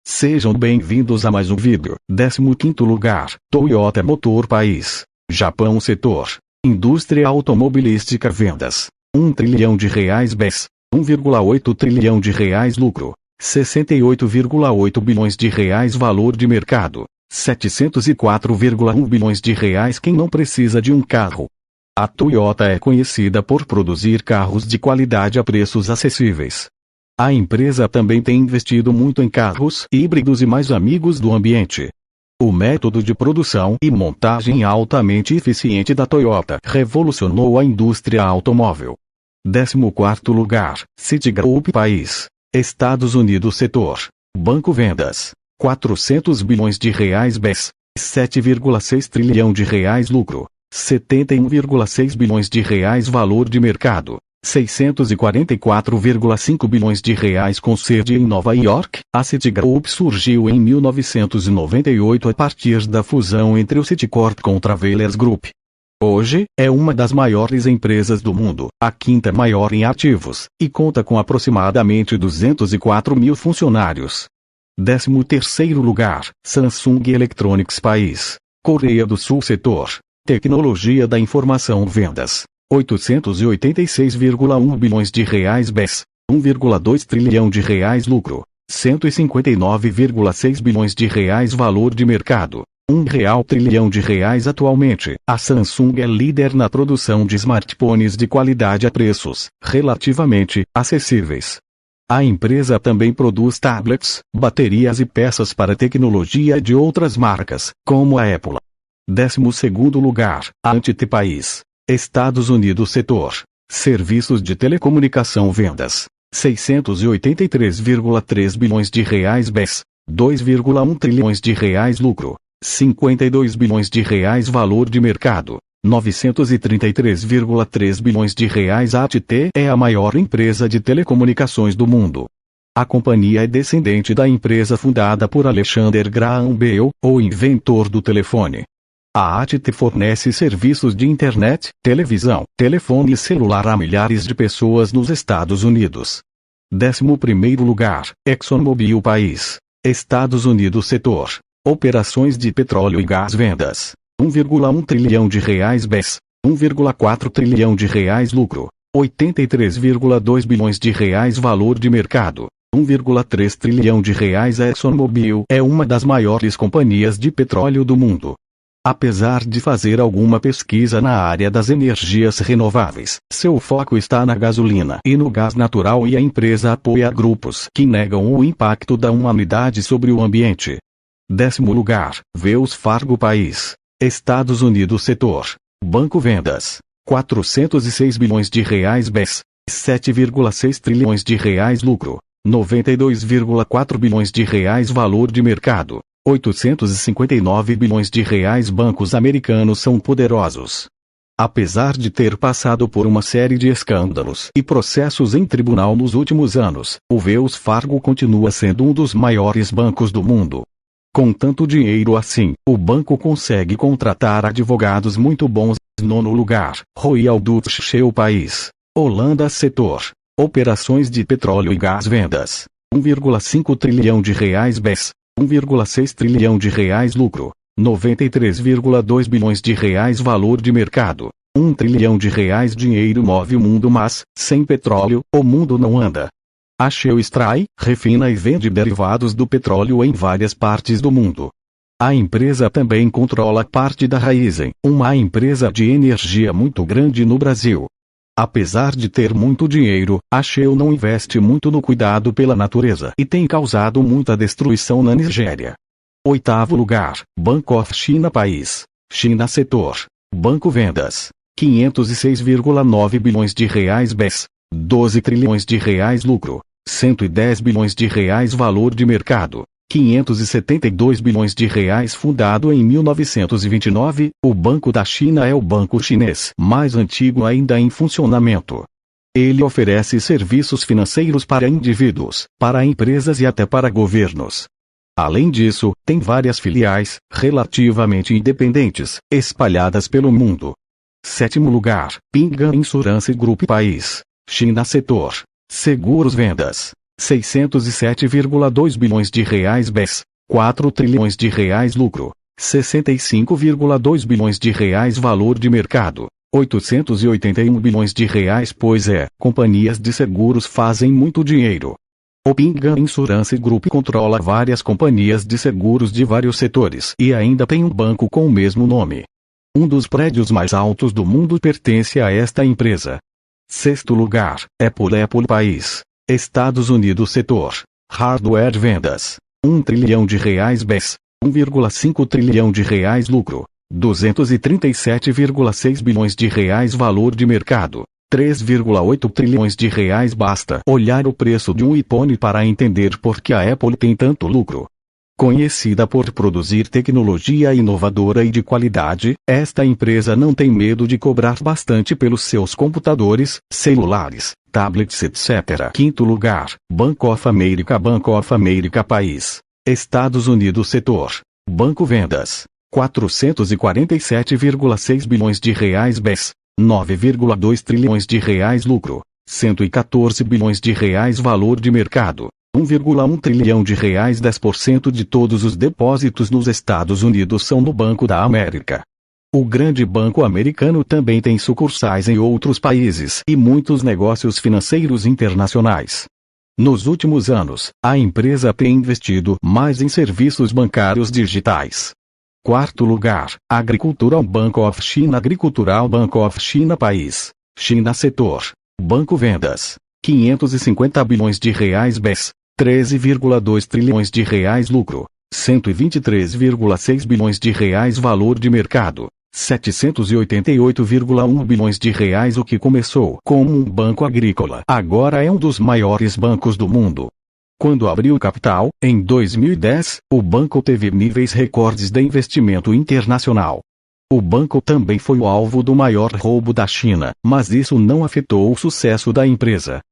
Sejam bem-vindos a mais um vídeo. 15º lugar, Toyota Motor País. Japão Setor. Indústria automobilística vendas. R$1 trilhão BES. 1,8 trilhão de reais lucro. 68,8 bilhões de reais valor de mercado. 704,1 bilhões de reais. Quem não precisa de um carro? A Toyota é conhecida por produzir carros de qualidade a preços acessíveis. A empresa também tem investido muito em carros híbridos e mais amigos do ambiente. O método de produção e montagem altamente eficiente da Toyota revolucionou a indústria automóvel. 14º lugar, Citigroup País. Estados Unidos Setor. Banco Vendas. 400 bilhões de reais BES. 7,6 trilhão de reais lucro. 71,6 bilhões de reais valor de mercado. 644,5 bilhões de reais com sede em Nova York. A Citigroup surgiu em 1998 a partir da fusão entre o Citicorp com o Travelers Group. Hoje, é uma das maiores empresas do mundo, a quinta maior em ativos, e conta com aproximadamente 204 mil funcionários. 13º lugar, Samsung Electronics País. Coreia do Sul Setor. Tecnologia da Informação Vendas. 886,1 bilhões de reais BES. 1,2 trilhão de reais lucro. 159,6 bilhões de reais valor de mercado. R$1 trilhão de reais atualmente. A Samsung é líder na produção de smartphones de qualidade a preços relativamente acessíveis. A empresa também produz tablets, baterias e peças para tecnologia de outras marcas, como a Apple. 12º lugar, AT&T País. Estados Unidos Setor. Serviços de telecomunicação vendas. 683,3 bilhões de reais BES. 2,1 trilhões de reais lucro. 52 bilhões de reais valor de mercado. 933,3 bilhões de reais. A AT&T é a maior empresa de telecomunicações do mundo. A companhia é descendente da empresa fundada por Alexander Graham Bell, o inventor do telefone. A AT&T fornece serviços de internet, televisão, telefone celular a milhares de pessoas nos Estados Unidos. 11º lugar, ExxonMobil País. Estados Unidos Setor. Operações de petróleo e gás vendas. 1,1 trilhão de reais BES. 1,4 trilhão de reais lucro. 83,2 bilhões de reais valor de mercado. 1,3 trilhão de reais. A ExxonMobil é uma das maiores companhias de petróleo do mundo. Apesar de fazer alguma pesquisa na área das energias renováveis, seu foco está na gasolina e no gás natural, e a empresa apoia grupos que negam o impacto da humanidade sobre o ambiente. 10º lugar, Wells Fargo País. Estados Unidos Setor. Banco Vendas. 406 bilhões de reais BES. 7,6 trilhões de reais lucro. 92,4 bilhões de reais valor de mercado. 859 bilhões de reais. Bancos americanos são poderosos. Apesar de ter passado por uma série de escândalos e processos em tribunal nos últimos anos, o Wells Fargo continua sendo um dos maiores bancos do mundo. Com tanto dinheiro assim, o banco consegue contratar advogados muito bons. 9º lugar, Royal Dutch Shell País. Holanda Setor. Operações de petróleo e gás vendas. 1,5 trilhão de reais BES. 1,6 trilhão de reais lucro. 93,2 bilhões de reais valor de mercado. 1 trilhão de reais. Dinheiro move o mundo, mas, sem petróleo, o mundo não anda. A Shell extrai, refina e vende derivados do petróleo em várias partes do mundo. A empresa também controla parte da Raízen, uma empresa de energia muito grande no Brasil. Apesar de ter muito dinheiro, a Shell não investe muito no cuidado pela natureza e tem causado muita destruição na Nigéria. 8º lugar, Bank of China País. China Setor. Banco Vendas. 506,9 bilhões de reais BES. 12 trilhões de reais lucro. 110 bilhões de reais valor de mercado. 572 bilhões de reais. Fundado em 1929, o Banco da China é o banco chinês mais antigo ainda em funcionamento. Ele oferece serviços financeiros para indivíduos, para empresas e até para governos. Além disso, tem várias filiais, relativamente independentes, espalhadas pelo mundo. Sétimo lugar, Ping An Insurance Group País, China Setor. Seguros vendas. 607,2 bilhões de reais BES. 4 trilhões de reais lucro. 65,2 bilhões de reais valor de mercado. 881 bilhões de reais. Pois é, companhias de seguros fazem muito dinheiro. O Ping An Insurance Group controla várias companhias de seguros de vários setores e ainda tem um banco com o mesmo nome. Um dos prédios mais altos do mundo pertence a esta empresa. Sexto lugar, Apple País, Estados Unidos Setor. Hardware vendas. 1 trilhão de reais BES. 1,5 trilhão de reais lucro. 237,6 bilhões de reais valor de mercado. 3,8 trilhões de reais. Basta olhar o preço de um iPhone para entender por que a Apple tem tanto lucro. Conhecida por produzir tecnologia inovadora e de qualidade, esta empresa não tem medo de cobrar bastante pelos seus computadores, celulares, tablets etc. Quinto lugar, Bank of America País, Estados Unidos Setor. Banco vendas. 447,6 bilhões de reais BES. 9,2 trilhões de reais lucro. 114 bilhões de reais valor de mercado. 1,1 trilhão de reais. 10% de todos os depósitos nos Estados Unidos são no Banco da América. O grande banco americano também tem sucursais em outros países e muitos negócios financeiros internacionais. Nos últimos anos, a empresa tem investido mais em serviços bancários digitais. Quarto lugar, Agricultural Bank of China País, China Setor. Banco vendas. 550 bilhões de reais BES. 13,2 trilhões de reais lucro. 123,6 bilhões de reais valor de mercado. 788,1 bilhões de reais. O que começou como um banco agrícola agora é um dos maiores bancos do mundo. Quando abriu capital, em 2010, o banco teve níveis recordes de investimento internacional. O banco também foi o alvo do maior roubo da China, mas isso não afetou o sucesso da empresa.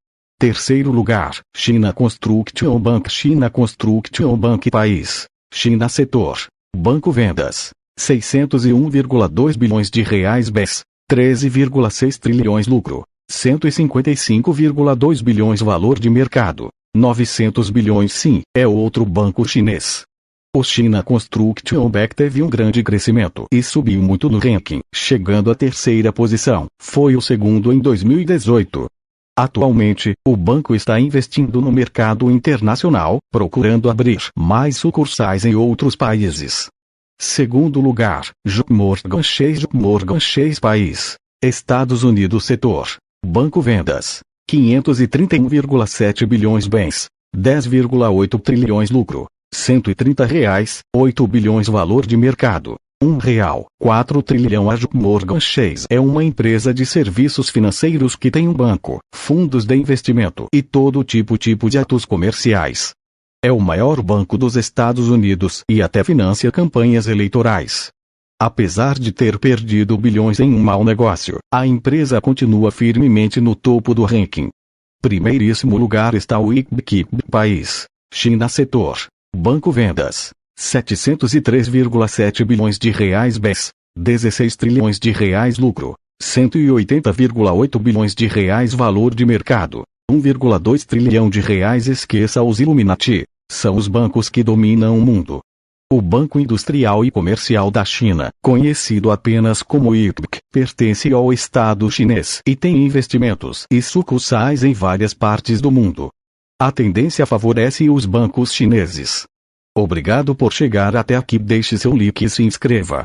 Terceiro lugar, China Construction Bank País, China Setor. Banco vendas. 601,2 bilhões de reais BES. 13,6 trilhões lucro. 155,2 bilhões valor de mercado. 900 bilhões. Sim, é outro banco chinês. O China Construction Bank teve um grande crescimento e subiu muito no ranking, chegando à terceira posição. Foi o segundo em 2018. Atualmente, o banco está investindo no mercado internacional, procurando abrir mais sucursais em outros países. Segundo lugar, JP Morgan Chase País, Estados Unidos Setor. Banco vendas. 531,7 bilhões bens. 10,8 trilhões lucro. 130 reais, 8 bilhões valor de mercado. R$ 4 trilhão. A JP Morgan Chase é uma empresa de serviços financeiros que tem um banco, fundos de investimento e todo tipo de atos comerciais. É o maior banco dos Estados Unidos e até financia campanhas eleitorais. Apesar de ter perdido bilhões em um mau negócio, a empresa continua firmemente no topo do ranking. Primeiríssimo lugar está o ICBC País, China Setor. Banco vendas. 703,7 bilhões de reais BES. 16 trilhões de reais lucro. 180,8 bilhões de reais valor de mercado. 1,2 trilhão de reais. Esqueça os Illuminati. São os bancos que dominam o mundo. O Banco Industrial e Comercial da China, conhecido apenas como ICBC, pertence ao Estado chinês e tem investimentos e sucursais em várias partes do mundo. A tendência favorece os bancos chineses. Obrigado por chegar até aqui. Deixe seu like e se inscreva.